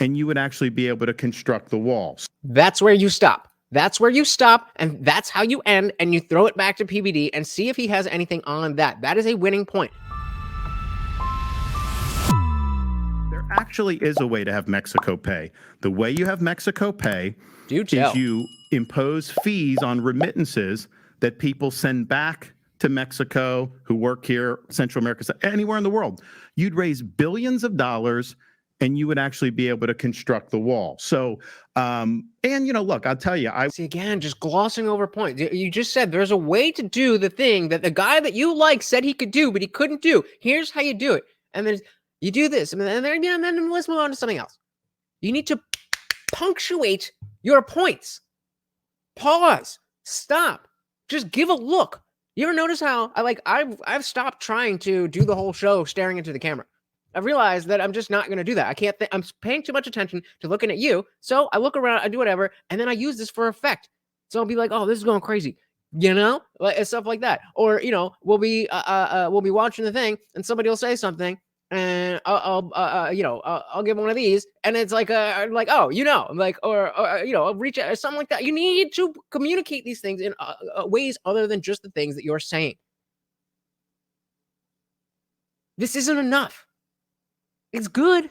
and you would actually be able to construct the walls. That's where you stop. That's where you stop, and that's how you end, and you throw it back to PBD and see if he has anything on that. That is a winning point. There actually is a way to have Mexico pay. The way you have Mexico pay is you impose fees on remittances that people send back to Mexico who work here, Central America, anywhere in the world. You'd raise billions of dollars and you would actually be able to construct the wall. So, and look, I'll tell you, see, again, just glossing over points. You just said there's a way to do the thing that the guy that you like said he could do, but he couldn't do. Here's how you do it. And then you do this, and then let's move on to something else. You need to punctuate your points. Pause. Stop. Just give a look. You ever notice how I've stopped trying to do the whole show staring into the camera. I realized that I'm just not going to do that. I can't I'm paying too much attention to looking at you. So I look around, I do whatever, and then I use this for effect. So I'll be like, oh, this is going crazy, like stuff like that. Or, we'll be watching the thing and somebody will say something and I'll give one of these and it's like, I'm like, oh, like, or I'll reach out or something like that. You need to communicate these things in ways other than just the things that you're saying. This isn't enough. It's good,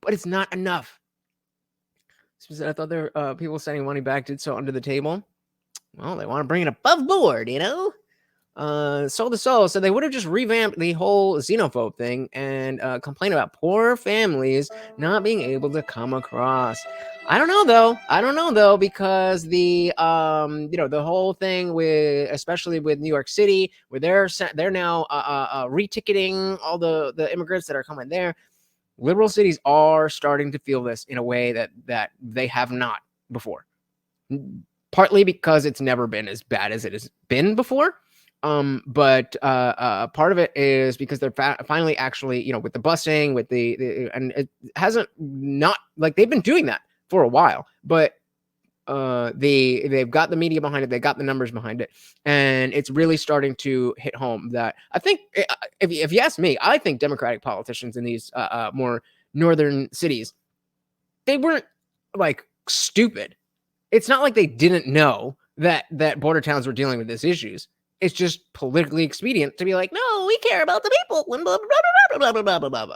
but it's not enough. I thought there were people sending money back did so under the table. Well, they want to bring it above board, Soul to Soul said they would have just revamped the whole xenophobe thing and complain about poor families not being able to come across. I don't know though, because the the whole thing with, especially with New York City, where they're now reticketing all the immigrants that are coming there. Liberal cities are starting to feel this in a way that they have not before. Partly because it's never been as bad as it has been before. But part of it is because they're finally actually, with the busing, with the and it hasn't not like they've been doing that for a while, but they've got the media behind it, they got the numbers behind it, and it's really starting to hit home that I think, if you ask me, I think Democratic politicians in these more northern cities, they weren't like stupid. It's not like they didn't know that border towns were dealing with these issues. It's just politically expedient to be like, no, we care about the people. Blah, blah, blah, blah, blah, blah, blah, blah, blah.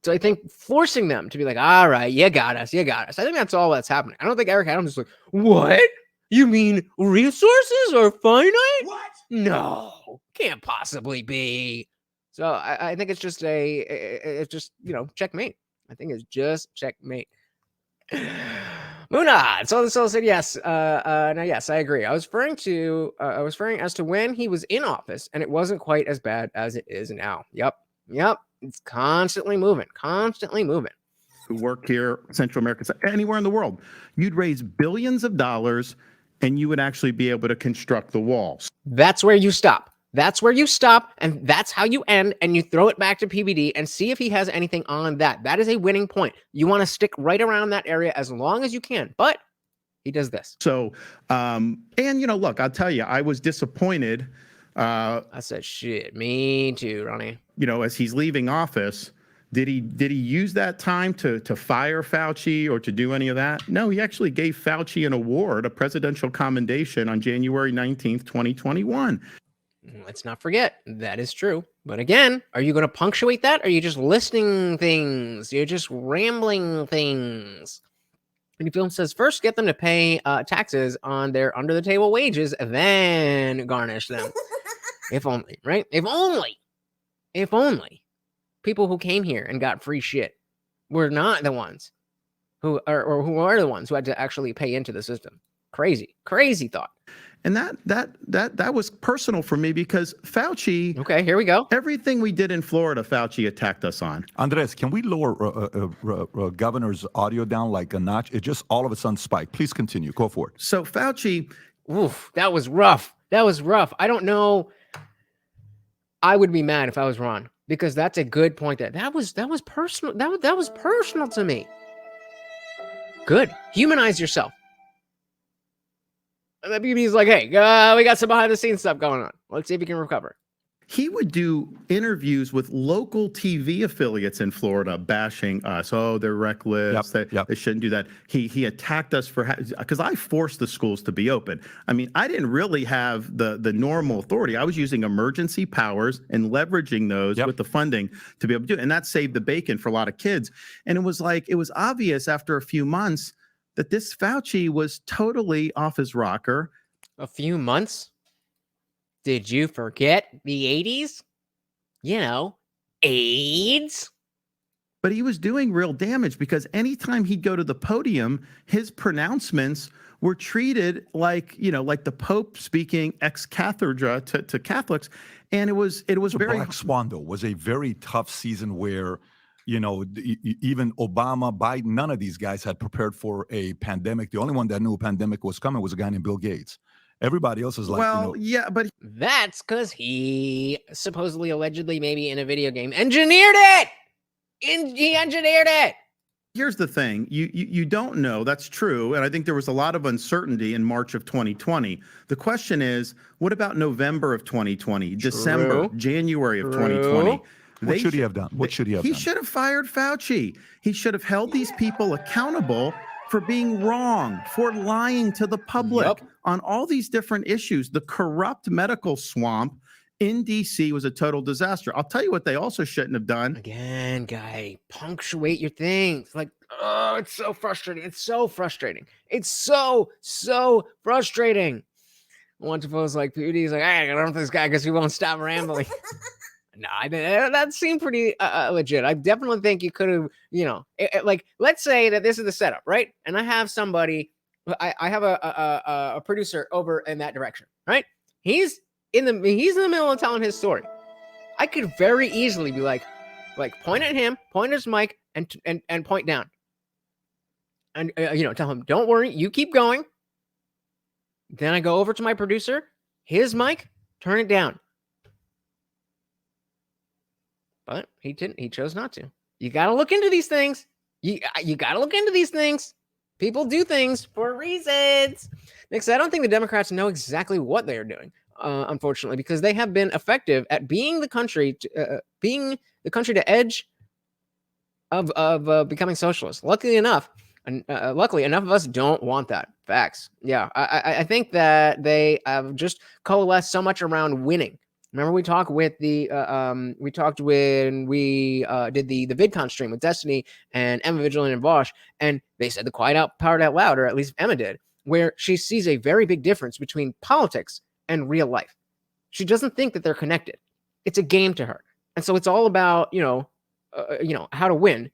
So I think forcing them to be like, all right, you got us. I think that's all that's happening. I don't think Eric Adams is like, what? You mean resources are finite? What? No, can't possibly be. So I think it's just checkmate. I think it's just checkmate. Munad. So the Soul said yes. Now yes, I agree. I was referring as to when he was in office, and it wasn't quite as bad as it is now. Yep. It's constantly moving. Who work here, Central America, anywhere in the world. You'd raise billions of dollars and you would actually be able to construct the walls. That's where you stop. And that's how you end, and you throw it back to PBD and see if he has anything on that. That is a winning point. You want to stick right around that area as long as you can, but he does this. So, look, I'll tell you, I was disappointed. I said, shit, me too, Ronnie. As he's leaving office, did he use that time to fire Fauci or to do any of that? No, he actually gave Fauci an award, a presidential commendation on January 19th, 2021. Let's not forget, that is true. But again, are you going to punctuate that? Or are you just listing things? You're just rambling things. And film says, first get them to pay taxes on their under-the-table wages, and then garnish them. If only, right? If only people who came here and got free shit were not the ones who are the ones who had to actually pay into the system. Crazy thought. And that was personal for me because Fauci. Okay, here we go. Everything we did in Florida, Fauci attacked us on. Andres, can we lower governor's audio down like a notch? It just all of a sudden spiked. Please continue. Go for it. So Fauci. Oof, that was rough. I don't know. I would be mad if I was Ron, because that's a good point. That was personal. That was personal to me. Good. Humanize yourself. And the BB's like, hey, we got some behind the scenes stuff going on. Let's see if we can recover. he would do interviews with local TV affiliates in Florida, bashing us. Oh, they're reckless. They shouldn't do that. He attacked us because I forced the schools to be open. I mean, I didn't really have the normal authority. I was using emergency powers and leveraging those with the funding to be able to do it. And that saved the bacon for a lot of kids. And it was obvious after a few months that this Fauci was totally off his rocker. A few months? Did you forget the 80s? You know, AIDS? But he was doing real damage because anytime he'd go to the podium, his pronouncements were treated like the Pope speaking ex cathedra to Catholics. And it was very Black Swan, though, was a very tough season where, even Obama, Biden, none of these guys had prepared for a pandemic. The only one that knew a pandemic was coming was a guy named Bill Gates. Everybody else is like, but that's because he supposedly, allegedly, maybe in a video game, engineered it. He engineered it. Here's the thing. You don't know. That's true. And I think there was a lot of uncertainty in March of 2020. The question is, what about November of 2020, December, January of 2020? What should he have done? He should have fired Fauci. He should have held these people accountable for being wrong, for lying to the public on all these different issues. The corrupt medical swamp in D.C. was a total disaster. I'll tell you what they also shouldn't have done. Again, guy, punctuate your things. It's so frustrating. It's so frustrating. It's so frustrating. One suppose PBD is I don't know this guy because he won't stop rambling. No, that seemed pretty legit. I definitely think you could have, let's say that this is the setup, right? And I have somebody, I have a producer over in that direction, right? He's in the middle of telling his story. I could very easily be like point at him, point at his mic, and point down, and tell him, don't worry, you keep going. Then I go over to my producer, his mic, turn it down. But he didn't. He chose not to. You got to look into these things. You got to look into these things. People do things for reasons. Next, I don't think the Democrats know exactly what they are doing, unfortunately, because they have been effective at being the country to edge of becoming socialist. Luckily enough of us don't want that. Facts. Yeah, I think that they have just coalesced so much around winning. Remember we talked when we did the VidCon stream with Destiny and Emma Vigilant and Vosh, and they said the quiet part out loud, or at least Emma did, where she sees a very big difference between politics and real life. She doesn't think that they're connected. It's a game to her. And so it's all about, how to win,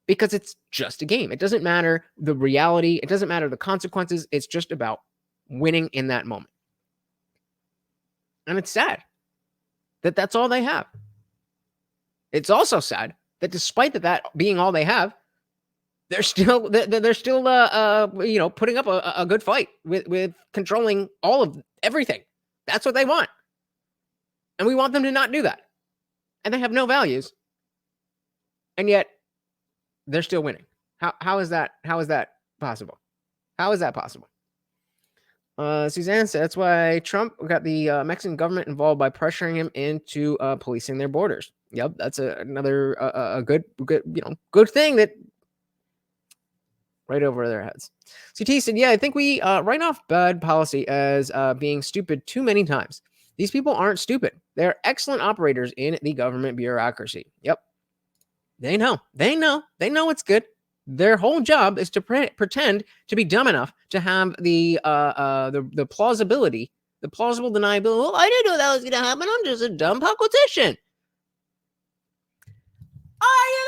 because it's just a game. It doesn't matter the reality. It doesn't matter the consequences. It's just about winning in that moment. And it's sad that that's all they have. It's also sad that despite that being all they have, they're still putting up a good fight with controlling all of everything. That's what they want. And we want them to not do that. And they have no values. And yet they're still winning. How is that possible? How is that possible? Suzanne said that's why Trump got the Mexican government involved by pressuring him into policing their borders. Yep, that's another good thing that right over their heads. CT said, yeah, I think we write off bad policy as being stupid too many times. These people aren't stupid. They're excellent operators in the government bureaucracy. Yep, they know it's good. Their whole job is to pretend to be dumb enough to have the plausibility, the plausible deniability. Well, I didn't know that was going to happen. I'm just a dumb politician. I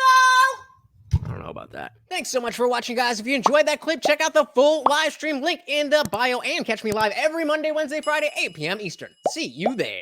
don't know about that. Thanks so much for watching, guys. If you enjoyed that clip, check out the full live stream link in the bio and catch me live every Monday, Wednesday, Friday, 8 p.m. Eastern. See you there.